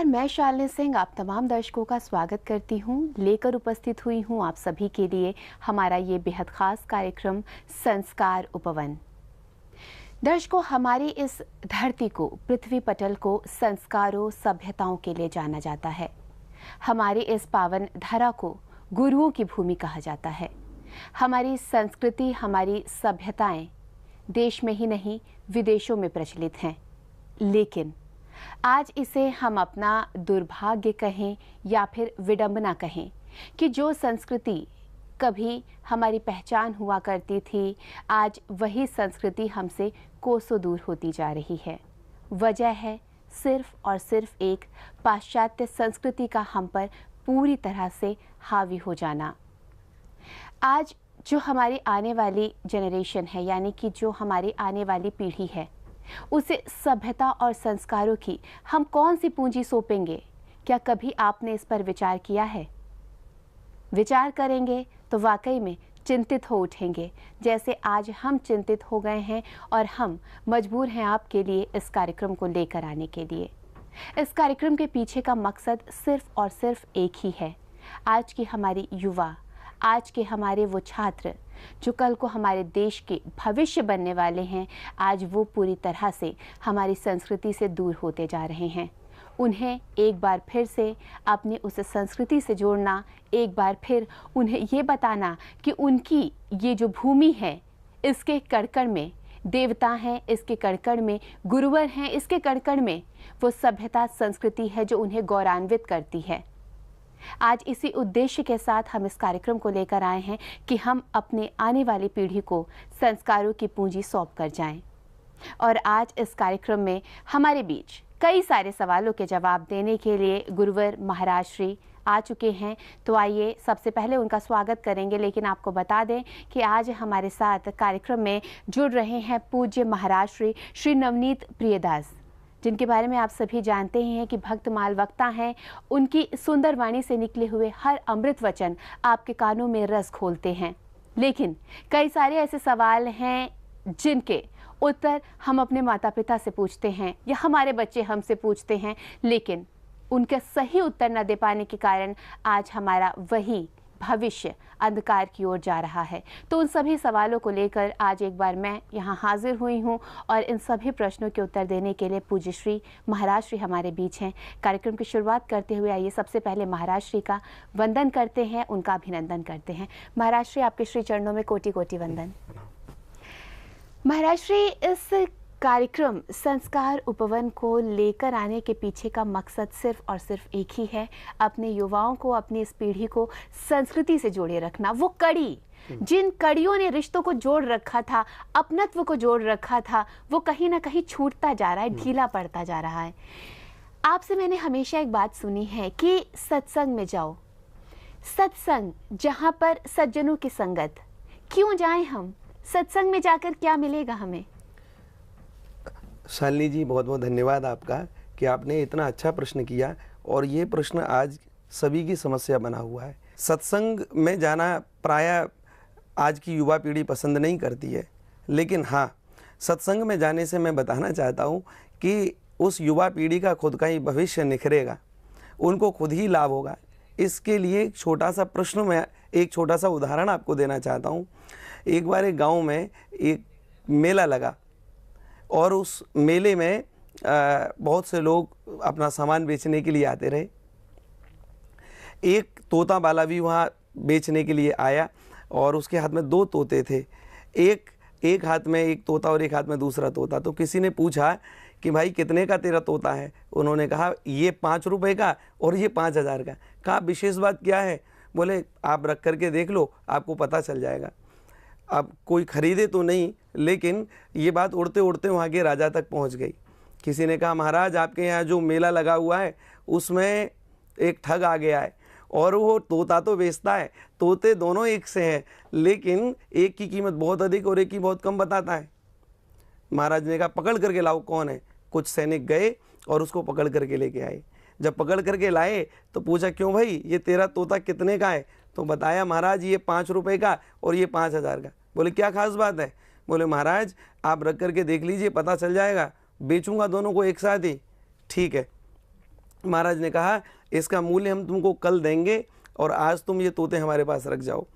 मैं शालिनी सिंह आप तमाम दर्शकों का स्वागत करती हूं। लेकर उपस्थित हुई हूं आप सभी के लिए हमारा ये बेहद खास कार्यक्रम संस्कार उपवन। दर्शकों, हमारी इस धरती को, पृथ्वी पटल को संस्कारों, सभ्यताओं के लिए जाना जाता है। हमारी इस पावन धरा को गुरुओं की भूमि कहा जाता है। हमारी संस्कृति, हमारी सभ्यताएं देश में ही नहीं विदेशों में प्रचलित हैं, लेकिन आज इसे हम अपना दुर्भाग्य कहें या फिर विडंबना कहें कि जो संस्कृति कभी हमारी पहचान हुआ करती थी, आज वही संस्कृति हमसे कोसों दूर होती जा रही है। वजह है सिर्फ और सिर्फ एक पाश्चात्य संस्कृति का हम पर पूरी तरह से हावी हो जाना। आज जो हमारी आने वाली जनरेशन है, यानी कि जो हमारी आने वाली पीढ़ी है, उसे सभ्यता और संस्कारों की हम कौन सी पूंजी सौंपेंगे? क्या कभी आपने इस पर विचार किया है? विचार करेंगे तो वाकई में चिंतित हो उठेंगे, जैसे आज हम चिंतित हो गए हैं और हम मजबूर हैं आपके लिए इस कार्यक्रम को लेकर आने के लिए। इस कार्यक्रम के पीछे का मकसद सिर्फ और सिर्फ एक ही है। आज की हमारी युवा, आज के हमारे वो छात्र जो कल को हमारे देश के भविष्य बनने वाले हैं, आज वो पूरी तरह से हमारी संस्कृति से दूर होते जा रहे हैं। उन्हें एक बार फिर से अपनी उस संस्कृति से जोड़ना, एक बार फिर उन्हें ये बताना कि उनकी ये जो भूमि है, इसके कड़कड़ में देवता हैं, इसके कड़कड़ में गुरुवर हैं, इसके कड़कड़ में वो सभ्यता संस्कृति है जो उन्हें गौरवान्वित करती है। आज इसी उद्देश्य के साथ हम इस कार्यक्रम को लेकर आए हैं कि हम अपने आने वाली पीढ़ी को संस्कारों की पूंजी सौंप कर जाएं। और आज इस कार्यक्रम में हमारे बीच कई सारे सवालों के जवाब देने के लिए गुरुवर महाराज श्री आ चुके हैं। तो आइए सबसे पहले उनका स्वागत करेंगे, लेकिन आपको बता दें कि आज हमारे साथ कार्यक्रम में जुड़ रहे हैं पूज्य महाराज श्री नवनीत प्रियदास, जिनके बारे में आप सभी जानते ही हैं कि भक्तमाल वक्ता हैं। उनकी सुंदर वाणी से निकले हुए हर अमृत वचन आपके कानों में रस घोलते हैं। लेकिन कई सारे ऐसे सवाल हैं जिनके उत्तर हम अपने माता पिता से पूछते हैं या हमारे बच्चे हमसे पूछते हैं, लेकिन उनका सही उत्तर न दे पाने के कारण आज हमारा वही भविष्य अंधकार की ओर जा रहा है। तो उन सभी सवालों को लेकर आज एक बार मैं यहाँ हाजिर हुई हूँ और इन सभी प्रश्नों के उत्तर देने के लिए पूज्य श्री महाराज श्री हमारे बीच हैं। कार्यक्रम की शुरुआत करते हुए आइए सबसे पहले महाराज श्री का वंदन करते हैं, उनका अभिनंदन करते हैं। महाराज श्री, आपके श्री चरणों में कोटि कोटि वंदन। महाराज श्री, इस कार्यक्रम संस्कार उपवन को लेकर आने के पीछे का मकसद सिर्फ और सिर्फ एक ही है, अपने युवाओं को, अपनी इस पीढ़ी को संस्कृति से जोड़े रखना। वो कड़ी, जिन कड़ियों ने रिश्तों को जोड़ रखा था, अपनत्व को जोड़ रखा था, वो कहीं ना कहीं छूटता जा रहा है, ढीला पड़ता जा रहा है। आपसे मैंने हमेशा एक बात सुनी है कि सत्संग में जाओ, सत्संग जहाँ पर सज्जनों की संगत, क्यों जाएं हम? सत्संग में जाकर क्या मिलेगा हमें? शालिनी जी, बहुत बहुत धन्यवाद आपका कि आपने इतना अच्छा प्रश्न किया, और ये प्रश्न आज सभी की समस्या बना हुआ है। सत्संग में जाना प्रायः आज की युवा पीढ़ी पसंद नहीं करती है, लेकिन हाँ, सत्संग में जाने से मैं बताना चाहता हूँ कि उस युवा पीढ़ी का खुद का ही भविष्य निखरेगा, उनको खुद ही लाभ होगा। इसके लिए एक छोटा सा प्रश्न, मैं एक छोटा सा उदाहरण आपको देना चाहता हूँ। एक बार एक गाँव में एक मेला लगा और उस मेले में बहुत से लोग अपना सामान बेचने के लिए आते रहे। एक तोता वाला भी वहाँ बेचने के लिए आया और उसके हाथ में दो तोते थे, एक हाथ में एक तोता और एक हाथ में दूसरा तोता। तो किसी ने पूछा कि भाई कितने का तेरा तोता है? उन्होंने कहा ये 5 रुपए का और ये 5,000 का। कहा विशेष बात क्या है? बोले आप रख करके देख लो, आपको पता चल जाएगा। अब कोई खरीदे तो नहीं, लेकिन ये बात उड़ते उड़ते वहाँ के राजा तक पहुँच गई। किसी ने कहा महाराज आपके यहाँ जो मेला लगा हुआ है उसमें एक ठग आ गया है और वो तोता तो बेचता है, तोते दोनों एक से हैं, लेकिन एक की कीमत बहुत अधिक और एक की बहुत कम बताता है। महाराज ने कहा पकड़ करके लाओ कौन है। कुछ सैनिक गए और उसको पकड़ करके लेके आए। जब पकड़ करके लाए तो पूछा क्यों भाई ये तेरा तोता कितने का है? तो बताया महाराज ये 5 रुपए का और ये 5,000 का। बोले क्या खास बात है? बोले महाराज आप रख करके देख लीजिए, पता चल जाएगा, बेचूंगा दोनों को एक साथ ही। ठीक है। महाराज ने कहा इसका मूल्य हम तुमको कल देंगे और आज तुम ये तोते हमारे पास रख जाओ।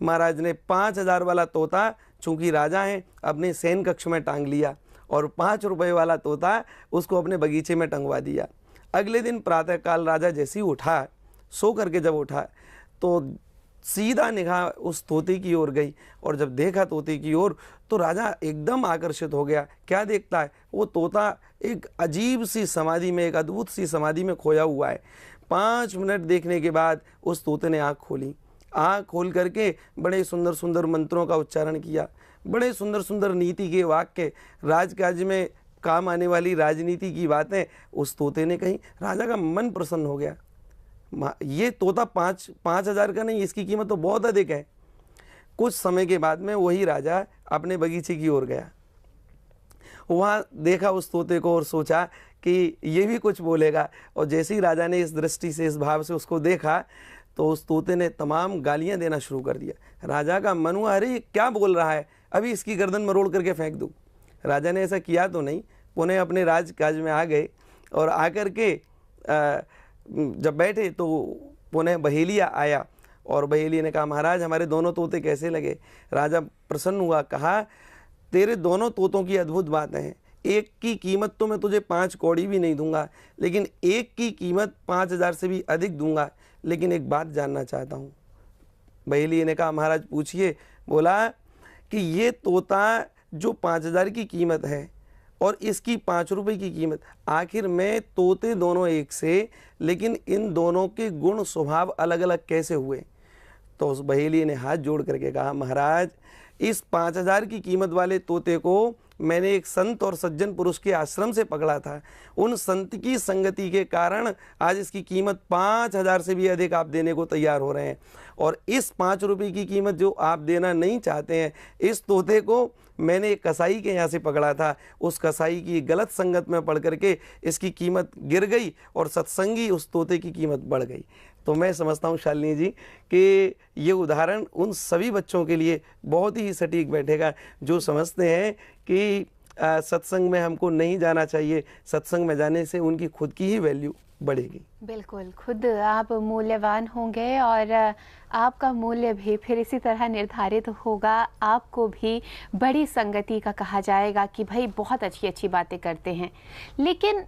महाराज ने 5,000 वाला तोता, चूंकि राजा हैं, अपने शयन कक्ष में टांग लिया और 5 रुपये वाला तोता उसको अपने बगीचे में टंगवा दिया। अगले दिन प्रातःकाल राजा जैसे ही उठा, सो करके जब उठा तो सीधा निगाह उस तोते की ओर गई और जब देखा तोते की ओर तो राजा एकदम आकर्षित हो गया। क्या देखता है, वो तोता एक अजीब सी समाधि में, एक अद्भुत सी समाधि में खोया हुआ है। 5 मिनट देखने के बाद उस तोते ने आँख खोली। आँख खोल करके बड़े सुंदर सुंदर मंत्रों का उच्चारण किया, बड़े सुंदर सुंदर नीति के वाक्य, राजकाज में काम आने वाली राजनीति की बातें उस तोते ने कही। राजा का मन प्रसन्न हो गया। ये तोता 5,000 का नहीं, इसकी कीमत तो बहुत अधिक है। कुछ समय के बाद में वही राजा अपने बगीचे की ओर गया। वहाँ देखा उस तोते को और सोचा कि ये भी कुछ बोलेगा, और जैसे ही राजा ने इस दृष्टि से, इस भाव से उसको देखा तो उस तोते ने तमाम गालियाँ देना शुरू कर दिया। राजा का मन हुआ, अरे ये क्या बोल रहा है, अभी इसकी गर्दन मरोड़ करके फेंक दूँ। राजा ने ऐसा किया तो नहीं, पुनः अपने राजकाज में आ गए और आकर के जब बैठे तो पुनः बहेलिया आया और बहेलिया ने कहा, महाराज हमारे दोनों तोते कैसे लगे। राजा प्रसन्न हुआ, कहा तेरे दोनों तोतों की अद्भुत बातें हैं, एक की कीमत तो मैं तुझे 5 कौड़ी भी नहीं दूंगा, लेकिन एक की कीमत 5,000 से भी अधिक दूंगा, लेकिन एक बात जानना चाहता हूँ। बहेलिया ने कहा, महाराज पूछिए। बोला कि ये तोता जो 5,000 की कीमत है और इसकी 5 रुपये की कीमत, आखिर में तोते दोनों एक से, लेकिन इन दोनों के गुण स्वभाव अलग अलग कैसे हुए। तो उस बहेलिये ने हाथ जोड़ करके कहा, महाराज इस 5,000 की कीमत वाले तोते को मैंने एक संत और सज्जन पुरुष के आश्रम से पकड़ा था। उन संत की संगति के कारण आज इसकी कीमत 5,000 से भी अधिक आप देने को तैयार हो रहे हैं, और इस 5 रुपये की कीमत जो आप देना नहीं चाहते हैं, इस तोते को मैंने एक कसाई के यहाँ से पकड़ा था। उस कसाई की गलत संगत में पड़ करके इसकी कीमत गिर गई और सत्संगी उस तोते की कीमत बढ़ गई। तो मैं समझता हूँ शालिनी जी कि ये उदाहरण उन सभी बच्चों के लिए बहुत ही सटीक बैठेगा जो समझते हैं कि सत्संग में हमको नहीं जाना चाहिए, सत्संग में जाने से उनकी खुद की ही वैल्यू बढ़ेगी। बिल्कुल, खुद आप मूल्यवान होंगे और आपका मूल्य भी फिर इसी तरह निर्धारित होगा। आपको भी बड़ी संगति का कहा जाएगा कि भाई बहुत अच्छी अच्छी बातें करते हैं। लेकिन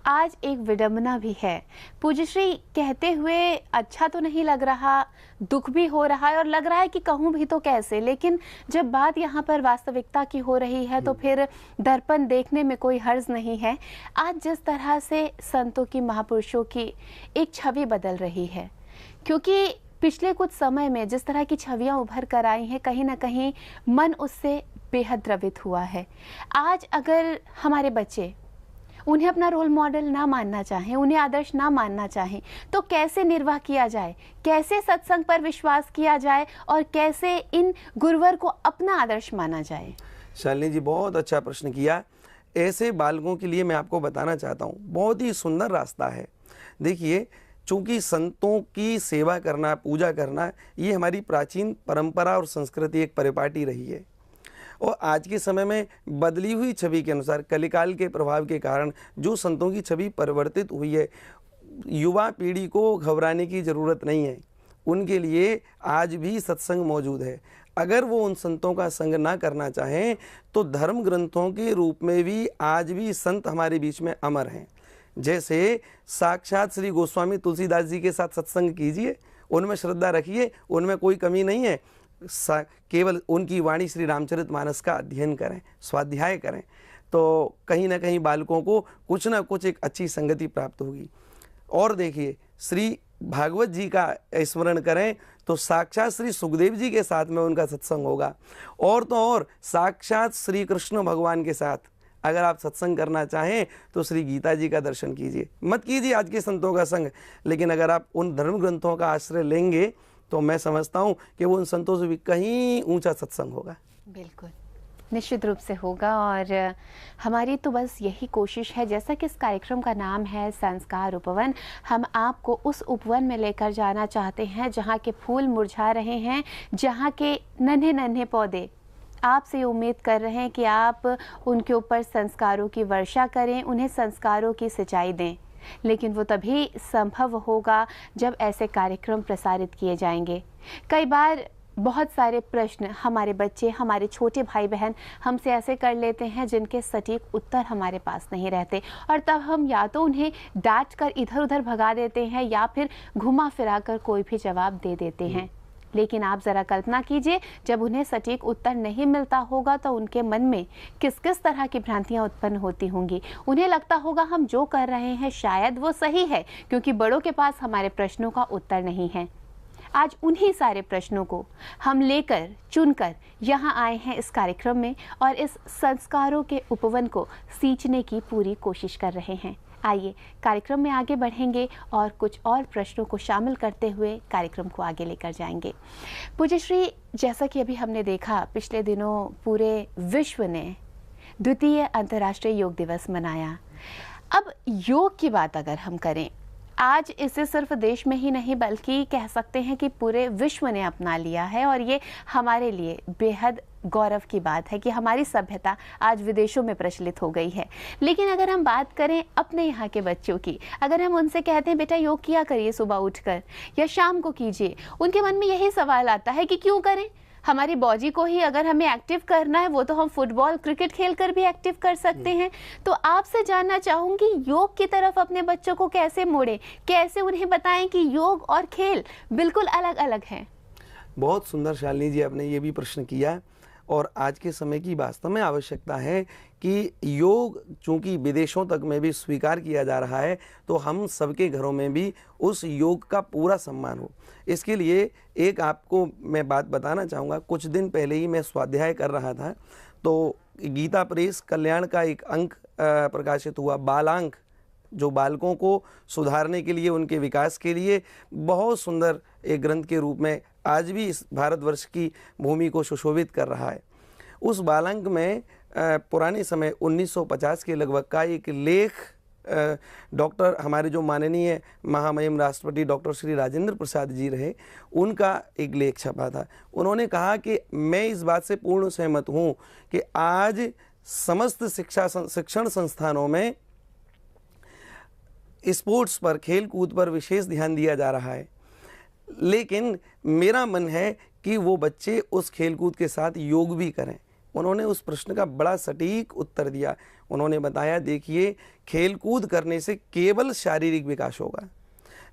आज एक विडंबना भी है, पूज्यश्री कहते हुए अच्छा तो नहीं लग रहा, दुख भी हो रहा है और लग रहा है कि कहूँ भी तो कैसे, लेकिन जब बात यहाँ पर वास्तविकता की हो रही है तो फिर दर्पण देखने में कोई हर्ज नहीं है। आज जिस तरह से संतों की, महापुरुषों की एक छवि बदल रही है, क्योंकि पिछले कुछ समय में जिस तरह की छवियाँ उभर कर आई हैं, कहीं ना कहीं मन उससे बेहद द्रवित हुआ है। आज अगर हमारे बच्चे उन्हें अपना रोल मॉडल ना मानना चाहें, उन्हें आदर्श ना मानना चाहें, तो कैसे निर्वाह किया जाए, कैसे सत्संग पर विश्वास किया जाए और कैसे इन गुरुवर को अपना आदर्श माना जाए। शालिनी जी बहुत अच्छा प्रश्न किया। ऐसे बालकों के लिए मैं आपको बताना चाहता हूँ, बहुत ही सुंदर रास्ता है। देखिए, चूँकि संतों की सेवा करना, पूजा करना, ये हमारी प्राचीन परंपरा और संस्कृति एक परिपाटी रही है, और आज के समय में बदली हुई छवि के अनुसार, कलिकाल के प्रभाव के कारण जो संतों की छवि परिवर्तित हुई है, युवा पीढ़ी को घबराने की ज़रूरत नहीं है। उनके लिए आज भी सत्संग मौजूद है। अगर वो उन संतों का संग ना करना चाहें तो धर्म ग्रंथों के रूप में भी आज भी संत हमारे बीच में अमर हैं। जैसे साक्षात श्री गोस्वामी तुलसीदास जी के साथ सत्संग कीजिए, उनमें श्रद्धा रखिए, उनमें कोई कमी नहीं है। केवल उनकी वाणी श्री रामचरितमानस का अध्ययन करें, स्वाध्याय करें, तो कहीं ना कहीं बालकों को कुछ ना कुछ एक अच्छी संगति प्राप्त होगी। और देखिए, श्री भागवत जी का स्मरण करें तो साक्षात श्री सुखदेव जी के साथ में उनका सत्संग होगा, और तो और साक्षात श्री कृष्ण भगवान के साथ अगर आप सत्संग करना चाहें तो श्री गीता जी का दर्शन कीजिए। मत कीजिए आज के संतों का संग, लेकिन अगर आप उन धर्म ग्रंथों का आश्रय लेंगे तो मैं समझता हूँ कि वो उन संतों से भी कहीं ऊंचा सत्संग होगा। बिल्कुल, निश्चित रूप से होगा। और हमारी तो बस यही कोशिश है, जैसा कि इस कार्यक्रम का नाम है संस्कार उपवन, हम आपको उस उपवन में लेकर जाना चाहते हैं जहाँ के फूल मुरझा रहे हैं, जहाँ के नन्हे नन्हे पौधे आपसे उम्मीद कर रहे हैं कि आप उनके ऊपर संस्कारों की वर्षा करें, उन्हें संस्कारों की सिंचाई दें। लेकिन वो तभी संभव होगा जब ऐसे कार्यक्रम प्रसारित किए जाएंगे। कई बार बहुत सारे प्रश्न हमारे बच्चे, हमारे छोटे भाई बहन हमसे ऐसे कर लेते हैं जिनके सटीक उत्तर हमारे पास नहीं रहते, और तब हम या तो उन्हें डांट कर इधर उधर भगा देते हैं या फिर घुमा फिरा कर कोई भी जवाब दे देते हैं। लेकिन आप ज़रा कल्पना कीजिए, जब उन्हें सटीक उत्तर नहीं मिलता होगा तो उनके मन में किस किस तरह की भ्रांतियां उत्पन्न होती होंगी। उन्हें लगता होगा हम जो कर रहे हैं शायद वो सही है, क्योंकि बड़ों के पास हमारे प्रश्नों का उत्तर नहीं है। आज उन्हीं सारे प्रश्नों को हम लेकर चुनकर यहाँ आए हैं इस कार्यक्रम में, और इस संस्कारों के उपवन को सींचने की पूरी कोशिश कर रहे हैं। आइए कार्यक्रम में आगे बढ़ेंगे और कुछ और प्रश्नों को शामिल करते हुए कार्यक्रम को आगे लेकर जाएंगे। पूज्य श्री, जैसा कि अभी हमने देखा, पिछले दिनों पूरे विश्व ने द्वितीय अंतर्राष्ट्रीय योग दिवस मनाया। अब योग की बात अगर हम करें, आज इसे सिर्फ देश में ही नहीं बल्कि कह सकते हैं कि पूरे विश्व ने अपना लिया है, और ये हमारे लिए बेहद गौरव की बात है कि हमारी सभ्यता आज विदेशों में प्रचलित हो गई है। लेकिन अगर हम बात करें अपने यहाँ के बच्चों की, अगर हम उनसे कहते हैं बेटा योग किया करिए सुबह उठकर या शाम को कीजिए, उनके मन में यही सवाल आता है कि क्यों करें? हमारी बॉडी को ही अगर हमें एक्टिव करना है, वो तो हम फुटबॉल क्रिकेट खेल कर भी एक्टिव कर सकते हैं। तो आपसे जानना चाहूंगी, योग की तरफ अपने बच्चों को कैसे मोड़ें, कैसे उन्हें बताएं कि योग और खेल बिल्कुल अलग अलग हैं? बहुत सुंदर शालिनी जी, आपने ये भी प्रश्न किया, और आज के समय की वास्तव में आवश्यकता है कि योग चूंकि विदेशों तक में भी स्वीकार किया जा रहा है, तो हम सबके घरों में भी उस योग का पूरा सम्मान हो। इसके लिए एक आपको मैं बात बताना चाहूँगा। कुछ दिन पहले ही मैं स्वाध्याय कर रहा था, तो गीता प्रेस कल्याण का एक अंक प्रकाशित हुआ, बालांक, जो बालकों को सुधारने के लिए, उनके विकास के लिए बहुत सुंदर एक ग्रंथ के रूप में आज भी इस भारतवर्ष की भूमि को सुशोभित कर रहा है। उस बालांक में पुराने समय 1950 के लगभग का एक लेख डॉक्टर, हमारे जो माननीय महामहिम राष्ट्रपति डॉक्टर श्री राजेंद्र प्रसाद जी रहे, उनका एक लेख छपा था। उन्होंने कहा कि मैं इस बात से पूर्ण सहमत हूँ कि आज समस्त शिक्षण संस्थानों में स्पोर्ट्स पर, खेल कूद पर विशेष ध्यान दिया जा रहा है, लेकिन मेरा मन है कि वो बच्चे उस खेल कूद के साथ योग भी करें। उन्होंने उस प्रश्न का बड़ा सटीक उत्तर दिया। उन्होंने बताया, देखिए खेल कूद करने से केवल शारीरिक विकास होगा,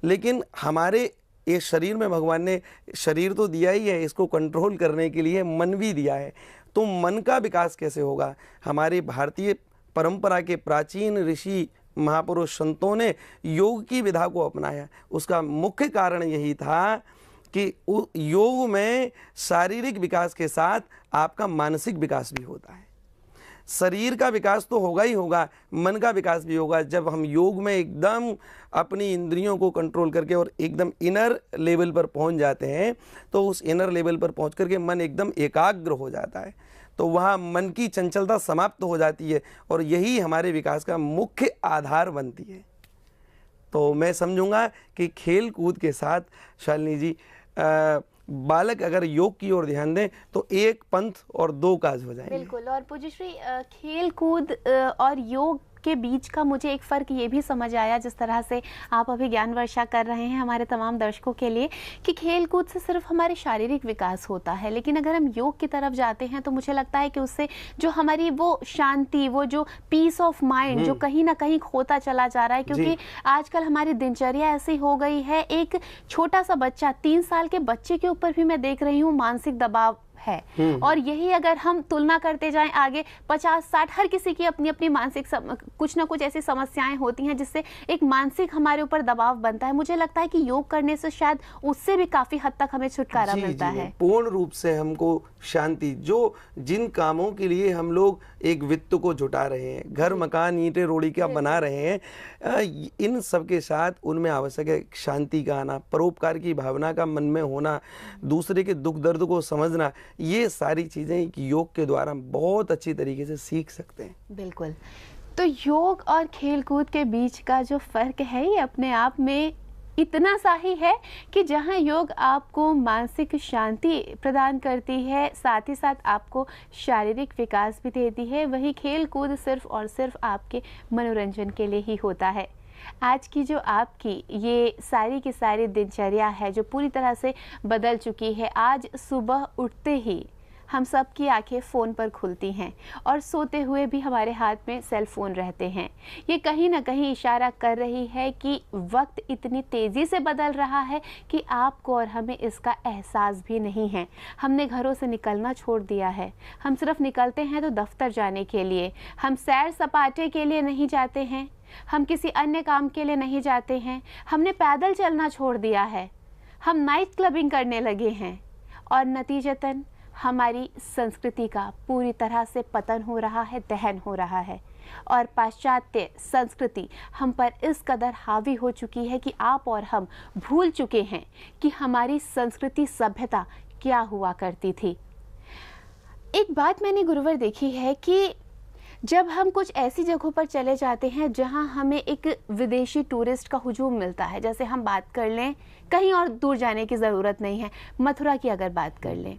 लेकिन हमारे ये शरीर में भगवान ने शरीर तो दिया ही है, इसको कंट्रोल करने के लिए मन भी दिया है। तो मन का विकास कैसे होगा? हमारे भारतीय परंपरा के प्राचीन ऋषि महापुरुष संतों ने योग की विधा को अपनाया। उसका मुख्य कारण यही था कि योग में शारीरिक विकास के साथ आपका मानसिक विकास भी होता है। शरीर का विकास तो होगा ही होगा, मन का विकास भी होगा। जब हम योग में एकदम अपनी इंद्रियों को कंट्रोल करके और एकदम इनर लेवल पर पहुंच जाते हैं, तो उस इनर लेवल पर पहुंच करके मन एकदम एकाग्र हो जाता है, तो वहाँ मन की चंचलता समाप्त हो जाती है, और यही हमारे विकास का मुख्य आधार बनती है। तो मैं समझूंगा कि खेल कूद के साथ शालिनी जी, बालक अगर योग की ओर ध्यान दें तो एक पंथ और दो काज हो जाएंगे। बिल्कुल। और पूज्य श्री, खेल कूद और योग के बीच का मुझे एक फ़र्क ये भी समझ आया, जिस तरह से आप अभी ज्ञान वर्षा कर रहे हैं हमारे तमाम दर्शकों के लिए, कि खेल कूद से सिर्फ हमारे शारीरिक विकास होता है, लेकिन अगर हम योग की तरफ जाते हैं तो मुझे लगता है कि उससे जो हमारी वो शांति, वो जो पीस ऑफ माइंड जो कहीं ना कहीं खोता चला जा रहा है, क्योंकि आजकल हमारी दिनचर्या ऐसी हो गई है। एक छोटा सा बच्चा, 3 साल के बच्चे के ऊपर भी मैं देख रही हूँ मानसिक दबाव है, और यही अगर हम तुलना करते जाएं आगे 50-60, हर किसी की अपनी अपनी मानसिक कुछ ना कुछ ऐसी समस्याएं होती हैं जिससे एक मानसिक हमारे ऊपर दबाव बनता है। मुझे लगता है कि योग करने से शायद उससे भी काफी हद तक हमें छुटकारा मिलता है। पूर्ण रूप से हमको शांति, जो जिन कामों के लिए हम लोग एक वित्त को जुटा रहे हैं, घर मकान ईंटें रोड़ी का बना रहे हैं, इन सब के साथ उनमें आवश्यक है शांति का आना, परोपकार की भावना का मन में होना, दूसरे के दुख दर्द को समझना। ये सारी चीजें योग के द्वारा बहुत अच्छी तरीके से सीख सकते हैं। बिल्कुल। तो योग और खेल कूद के बीच का जो फर्क है, ये अपने आप में इतना सा ही है कि जहां योग आपको मानसिक शांति प्रदान करती है, साथ ही साथ आपको शारीरिक विकास भी देती है, वही खेल कूद सिर्फ और सिर्फ आपके मनोरंजन के लिए ही होता है। आज की जो आपकी ये सारी की सारी दिनचर्या है जो पूरी तरह से बदल चुकी है, आज सुबह उठते ही हम सब की आंखें फ़ोन पर खुलती हैं और सोते हुए भी हमारे हाथ में सेल फ़ोन रहते हैं। ये कहीं ना कहीं इशारा कर रही है कि वक्त इतनी तेज़ी से बदल रहा है कि आपको और हमें इसका एहसास भी नहीं है। हमने घरों से निकलना छोड़ दिया है। हम सिर्फ निकलते हैं तो दफ्तर जाने के लिए, हम सैर सपाटे के लिए नहीं जाते हैं, हम किसी अन्य काम के लिए नहीं जाते हैं। हमने पैदल चलना छोड़ दिया है, हम नाइट क्लबिंग करने लगे हैं और नतीजतन हमारी संस्कृति का पूरी तरह से पतन हो रहा है, दहन हो रहा है। और पाश्चात्य संस्कृति हम पर इस कदर हावी हो चुकी है कि आप और हम भूल चुके हैं कि हमारी संस्कृति सभ्यता क्या हुआ करती थी। एक बात मैंने गुरुवर देखी है कि जब हम कुछ ऐसी जगहों पर चले जाते हैं जहां हमें एक विदेशी टूरिस्ट का हुजूम मिलता है, जैसे हम बात कर लें, कहीं और दूर जाने की ज़रूरत नहीं है, मथुरा की अगर बात कर लें,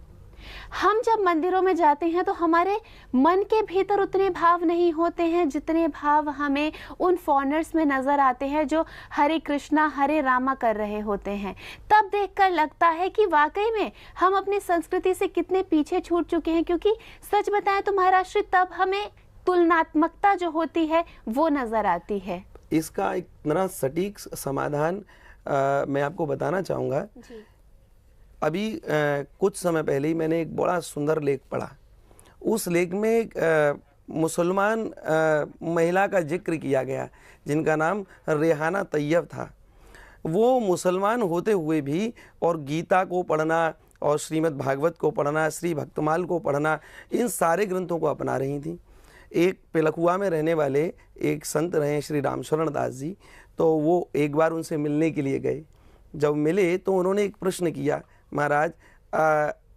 हम जब मंदिरों में जाते हैं तो हमारे मन के भीतर उतने भाव नहीं होते हैं जितने भाव हमें उन फॉरेनर्स में नज़र आते हैं जो हरे कृष्णा हरे रामा कर रहे होते हैं। तब देखकर लगता है कि वाकई में हम अपनी संस्कृति से कितने पीछे छूट चुके हैं, क्योंकि सच बताएं तो महाराष्ट्र तब हमें तुलनात्मकता जो होती है वो नज़र आती है। इसका एक इतना सटीक समाधान मैं आपको बताना चाहूँगा। अभी कुछ समय पहले ही मैंने एक बड़ा सुंदर लेख पढ़ा। उस लेख में एक मुसलमान महिला का जिक्र किया गया जिनका नाम रेहाना तैयब था। वो मुसलमान होते हुए भी और गीता को पढ़ना और श्रीमद् भागवत को पढ़ना, श्री भक्तमाल को पढ़ना, इन सारे ग्रंथों को अपना रही थी। एक पिलखुआ में रहने वाले एक संत रहे श्री रामशरण दास जी, तो वो एक बार उनसे मिलने के लिए गए। जब मिले तो उन्होंने एक प्रश्न किया, महाराज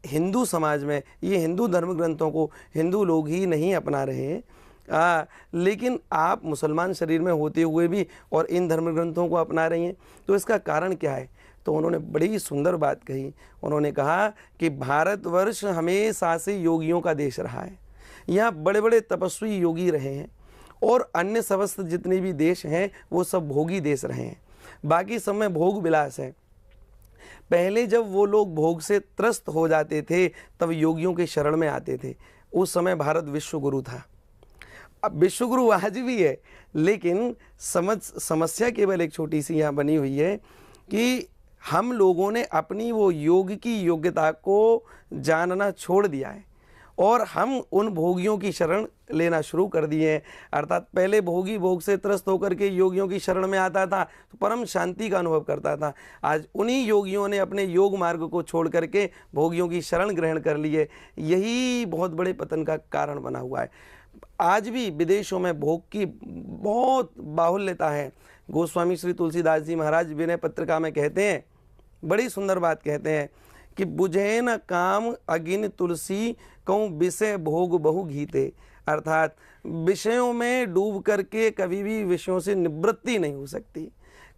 हिंदू समाज में ये हिंदू धर्म ग्रंथों को हिंदू लोग ही नहीं अपना रहे हैं, लेकिन आप मुसलमान शरीर में होते हुए भी और इन धर्म ग्रंथों को अपना रही हैं, तो इसका कारण क्या है? तो उन्होंने बड़ी सुंदर बात कही। उन्होंने कहा कि भारतवर्ष हमेशा से योगियों का देश रहा है। यहाँ बड़े बड़े तपस्वी योगी रहे हैं और अन्य समस्त जितने भी देश हैं वो सब भोगी देश रहे हैं। बाकी सब में भोग विलास है। पहले जब वो लोग भोग से त्रस्त हो जाते थे तब योगियों के शरण में आते थे। उस समय भारत विश्वगुरु था। अब विश्वगुरु आज भी है, लेकिन समस्या केवल एक छोटी सी यहाँ बनी हुई है कि हम लोगों ने अपनी वो योग की योग्यता को जानना छोड़ दिया है और हम उन भोगियों की शरण लेना शुरू कर दिए हैं। अर्थात पहले भोगी भोग से त्रस्त होकर के योगियों की शरण में आता था तो परम शांति का अनुभव करता था। आज उन्हीं योगियों ने अपने योग मार्ग को छोड़ करके भोगियों की शरण ग्रहण कर ली है। यही बहुत बड़े पतन का कारण बना हुआ है। आज भी विदेशों में भोग की बहुत बाहुल्यता है। गोस्वामी श्री तुलसीदास जी महाराज विनय पत्रिका में कहते हैं, बड़ी सुंदर बात कहते हैं कि बुझे न काम अगिन तुलसी कहूँ विषय भोग बहु घीते। अर्थात विषयों में डूब करके कभी भी विषयों से निवृत्ति नहीं हो सकती।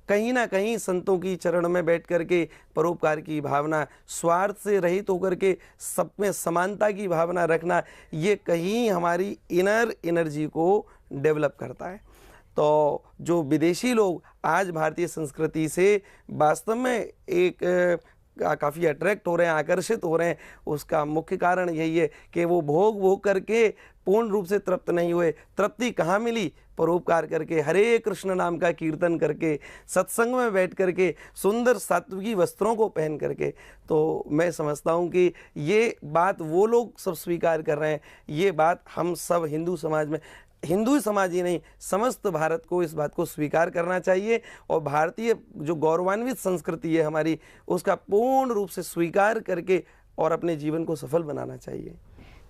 कहीं ना कहीं संतों की चरण में बैठ करके परोपकार की भावना, स्वार्थ से रहित होकर के सब में समानता की भावना रखना, ये कहीं हमारी इनर एनर्जी को डेवलप करता है। तो जो विदेशी लोग आज भारतीय संस्कृति से वास्तव में एक काफ़ी अट्रैक्ट हो रहे हैं, आकर्षित हो रहे हैं, उसका मुख्य कारण यही है कि वो भोग करके पूर्ण रूप से तृप्त नहीं हुए। तृप्ति कहाँ मिली? परोपकार करके, हरे कृष्ण नाम का कीर्तन करके, सत्संग में बैठ करके, सुंदर सात्विकी वस्त्रों को पहन करके। तो मैं समझता हूँ कि ये बात वो लोग सब स्वीकार कर रहे हैं, ये बात हम सब हिंदू समाज में, हिंदू समाज ही नहीं समस्त भारत को इस बात को स्वीकार करना चाहिए और भारतीय जो गौरवान्वित संस्कृति है हमारी, उसका पूर्ण रूप से स्वीकार करके और अपने जीवन को सफल बनाना चाहिए।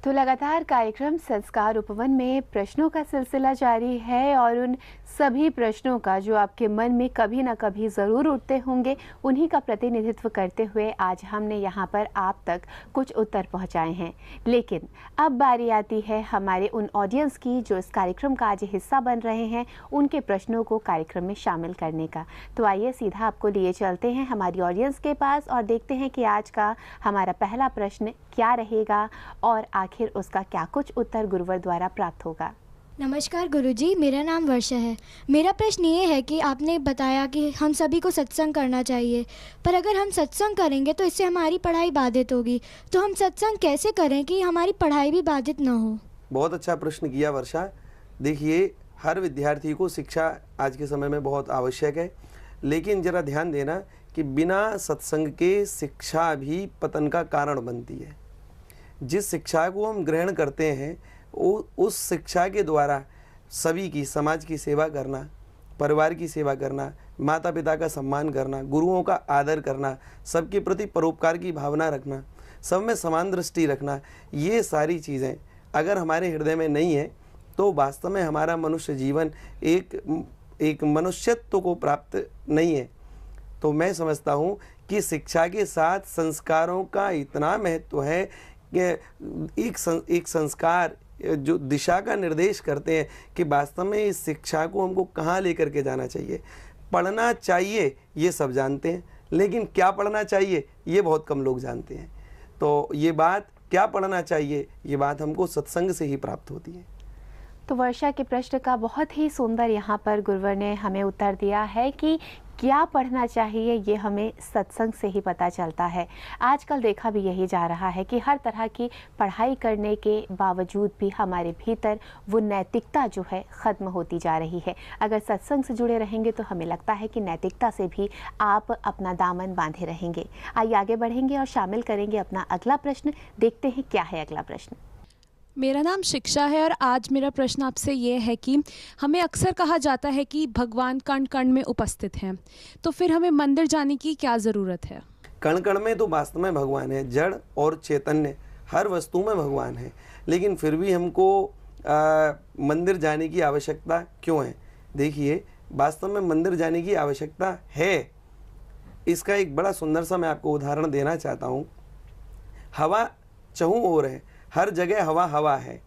तो लगातार कार्यक्रम संस्कार उपवन में प्रश्नों का सिलसिला जारी है और उन सभी प्रश्नों का जो आपके मन में कभी ना कभी ज़रूर उठते होंगे, उन्हीं का प्रतिनिधित्व करते हुए आज हमने यहाँ पर आप तक कुछ उत्तर पहुँचाए हैं। लेकिन अब बारी आती है हमारे उन ऑडियंस की जो इस कार्यक्रम का आज हिस्सा बन रहे हैं, उनके प्रश्नों को कार्यक्रम में शामिल करने का। तो आइए सीधा आपको लिए चलते हैं हमारी ऑडियंस के पास और देखते हैं कि आज का हमारा पहला प्रश्न क्या रहेगा और आखिर उसका क्या कुछ उत्तर गुरुवर द्वारा प्राप्त होगा। नमस्कार गुरुजी, मेरा नाम वर्षा है। मेरा प्रश्न ये है कि आपने बताया कि हम सभी को सत्संग करना चाहिए, पर अगर हम सत्संग करेंगे तो इससे हमारी पढ़ाई बाधित होगी। तो हम सत्संग कैसे करें कि हमारी पढ़ाई भी बाधित ना हो? बहुत अच्छा प्रश्न किया वर्षा। देखिए, हर विद्यार्थी को शिक्षा आज के समय में बहुत आवश्यक है, लेकिन ज़रा ध्यान देना कि बिना सत्संग के शिक्षा भी पतन का कारण बनती है। जिस शिक्षा को हम ग्रहण करते हैं उस शिक्षा के द्वारा सभी की, समाज की सेवा करना, परिवार की सेवा करना, माता पिता का सम्मान करना, गुरुओं का आदर करना, सबके प्रति परोपकार की भावना रखना, सब में समान दृष्टि रखना, ये सारी चीज़ें अगर हमारे हृदय में नहीं है तो वास्तव में हमारा मनुष्य जीवन एक मनुष्यत्व को प्राप्त नहीं है। तो मैं समझता हूँ कि शिक्षा के साथ संस्कारों का इतना महत्व है कि एक संस्कार जो दिशा का निर्देश करते हैं कि वास्तव में इस शिक्षा को हमको कहाँ लेकर के जाना चाहिए। पढ़ना चाहिए ये सब जानते हैं, लेकिन क्या पढ़ना चाहिए ये बहुत कम लोग जानते हैं। तो ये बात, क्या पढ़ना चाहिए, ये बात हमको सत्संग से ही प्राप्त होती है। तो वर्षा के प्रश्न का बहुत ही सुंदर यहाँ पर गुरुवर ने हमें उत्तर दिया है कि क्या पढ़ना चाहिए ये हमें सत्संग से ही पता चलता है। आजकल देखा भी यही जा रहा है कि हर तरह की पढ़ाई करने के बावजूद भी हमारे भीतर वो नैतिकता जो है ख़त्म होती जा रही है। अगर सत्संग से जुड़े रहेंगे तो हमें लगता है कि नैतिकता से भी आप अपना दामन बांधे रहेंगे। आइए आगे बढ़ेंगे और शामिल करेंगे अपना अगला प्रश्न। देखते हैं क्या है अगला प्रश्न। मेरा नाम शिक्षा है और आज मेरा प्रश्न आपसे ये है कि हमें अक्सर कहा जाता है कि भगवान कण कण में उपस्थित हैं, तो फिर हमें मंदिर जाने की क्या ज़रूरत है? कण कण में तो वास्तव में भगवान है, जड़ और चैतन्य हर वस्तु में भगवान है, लेकिन फिर भी हमको मंदिर जाने की आवश्यकता क्यों है? देखिए, वास्तव में मंदिर जाने की आवश्यकता है। इसका एक बड़ा सुंदर सा मैं आपको उदाहरण देना चाहता हूँ। हवा चहुं ओर है, हर जगह हवा हवा है।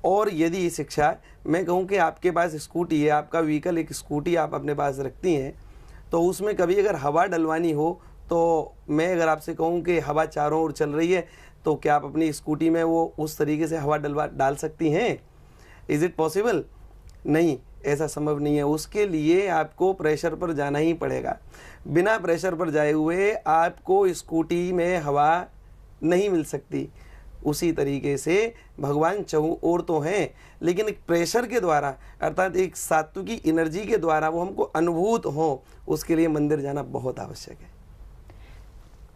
और यदि ये शिक्षा, मैं कहूँ कि आपके पास स्कूटी है, आपका व्हीकल एक स्कूटी आप अपने पास रखती हैं, तो उसमें कभी अगर हवा डलवानी हो तो मैं अगर आपसे कहूँ कि हवा चारों ओर चल रही है तो क्या आप अपनी स्कूटी में वो उस तरीके से हवा डाल सकती हैं? Is it possible? नहीं, ऐसा संभव नहीं है। उसके लिए आपको प्रेशर पर जाना ही पड़ेगा। बिना प्रेशर पर जाए हुए आपको स्कूटी में हवा नहीं मिल सकती। उसी तरीके से भगवान चहुं ओर तो हैं, लेकिन एक प्रेशर के द्वारा, अर्थात एक सात्विकी एनर्जी के द्वारा वो हमको अनुभूत हो, उसके लिए मंदिर जाना बहुत आवश्यक है।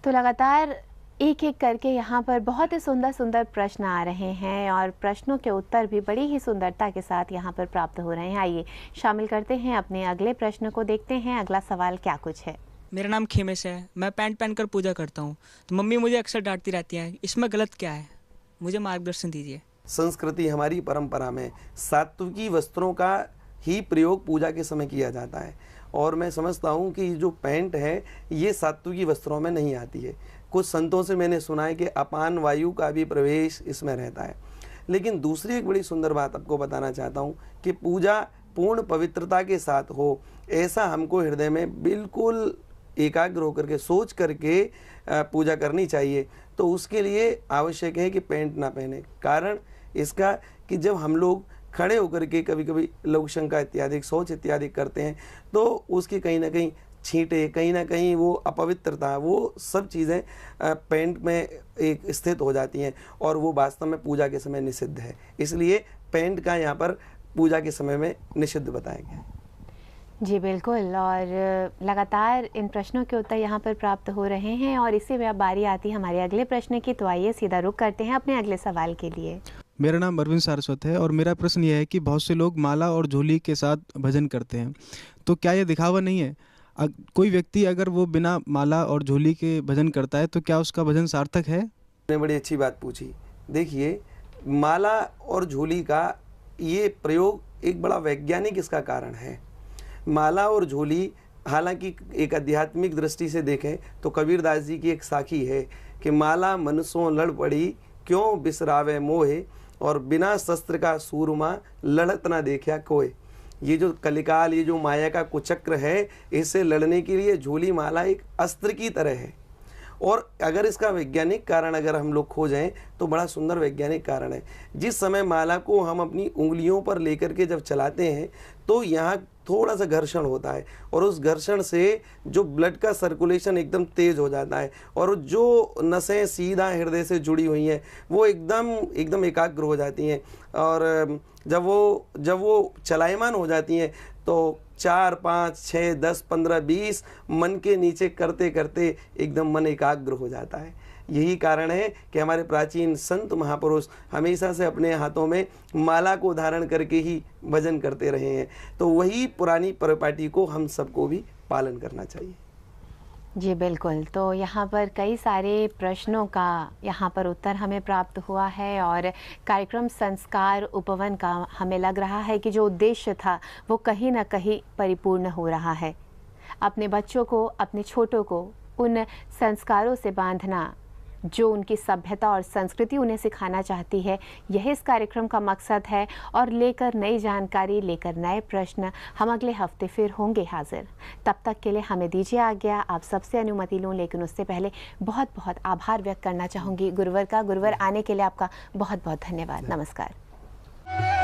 तो लगातार एक एक करके यहाँ पर बहुत ही सुंदर सुंदर प्रश्न आ रहे हैं और प्रश्नों के उत्तर भी बड़ी ही सुंदरता के साथ यहाँ पर प्राप्त हो रहे हैं। आइए शामिल करते हैं अपने अगले प्रश्न को। देखते हैं अगला सवाल क्या कुछ है। मेरा नाम खेमेश है। मैं पैंट पहनकर पूजा करता हूँ, तो मम्मी मुझे अक्सर डांटती रहती हैं। इसमें गलत क्या है? मुझे मार्गदर्शन दीजिए। संस्कृति, हमारी परंपरा में सात्विकी वस्त्रों का ही प्रयोग पूजा के समय किया जाता है, और मैं समझता हूँ कि जो पैंट है ये सात्विकी वस्त्रों में नहीं आती है। कुछ संतों से मैंने सुना है कि अपान वायु का भी प्रवेश इसमें रहता है। लेकिन दूसरी एक बड़ी सुंदर बात आपको बताना चाहता हूँ कि पूजा पूर्ण पवित्रता के साथ हो, ऐसा हमको हृदय में बिल्कुल एकाग्र होकर के सोच करके पूजा करनी चाहिए। तो उसके लिए आवश्यक है कि पैंट ना पहने। कारण इसका कि जब हम लोग खड़े होकर के कभी कभी लघु शंका इत्यादि, शौच इत्यादि करते हैं, तो उसकी कहीं ना कहीं छींटे, कहीं ना कहीं वो अपवित्रता, वो सब चीज़ें पैंट में एक स्थित हो जाती हैं, और वो वास्तव में पूजा के समय निषिद्ध है। इसलिए पैंट का यहाँ पर पूजा के समय में निषिद्ध बताया गया है। जी बिल्कुल, और लगातार इन प्रश्नों के उत्तर यहाँ पर प्राप्त हो रहे हैं और इसी में अब बारी आती है हमारे अगले प्रश्न की। तो आइए सीधा रुख करते हैं अपने अगले सवाल के लिए। मेरा नाम अरविंद सारस्वत है और मेरा प्रश्न यह है कि बहुत से लोग माला और झोली के साथ भजन करते हैं, तो क्या ये दिखावा नहीं है? कोई व्यक्ति अगर वो बिना माला और झोली के भजन करता है तो क्या उसका भजन सार्थक है? आपने बड़ी अच्छी बात पूछी। देखिए, माला और झोली का ये प्रयोग एक बड़ा वैज्ञानिक इसका कारण है। माला और झोली, हालांकि एक आध्यात्मिक दृष्टि से देखें तो कबीरदास जी की एक साखी है कि माला मनसों लड़ पड़ी क्यों बिसरावे मोहे, और बिना शस्त्र का सूरमा लड़त ना देखा कोई। ये जो कलिकाल, ये जो माया का कुचक्र है, इससे लड़ने के लिए झोली माला एक अस्त्र की तरह है। और अगर इसका वैज्ञानिक कारण अगर हम लोग खोजें तो बड़ा सुंदर वैज्ञानिक कारण है। जिस समय माला को हम अपनी उंगलियों पर लेकर के जब चलाते हैं तो यहाँ थोड़ा सा घर्षण होता है और उस घर्षण से जो ब्लड का सर्कुलेशन एकदम तेज हो जाता है और जो नसें सीधा हृदय से जुड़ी हुई हैं वो एकदम एकाग्र हो जाती हैं और जब वो चलायमान हो जाती हैं तो 4, 5, 6, 10, 15, 20 मन के नीचे करते करते एकदम मन एकाग्र हो जाता है। यही कारण है कि हमारे प्राचीन संत महापुरुष हमेशा से अपने हाथों में माला को धारण करके ही भजन करते रहे हैं। तो वही पुरानी परिपाटी को हम सबको भी पालन करना चाहिए। जी बिल्कुल। तो यहाँ पर कई सारे प्रश्नों का यहाँ पर उत्तर हमें प्राप्त हुआ है और कार्यक्रम संस्कार उपवन का हमें लग रहा है कि जो उद्देश्य था वो कहीं ना कहीं परिपूर्ण हो रहा है। अपने बच्चों को, अपने छोटों को उन संस्कारों से बांधना जो उनकी सभ्यता और संस्कृति उन्हें सिखाना चाहती है, यह इस कार्यक्रम का मकसद है। और लेकर नई जानकारी, लेकर नए प्रश्न हम अगले हफ्ते फिर होंगे हाजिर। तब तक के लिए हमें दीजिए आज्ञा। आप सबसे अनुमति लूँ, लेकिन उससे पहले बहुत बहुत आभार व्यक्त करना चाहूँगी गुरुवर का। गुरुवर, आने के लिए आपका बहुत बहुत धन्यवाद। नमस्कार।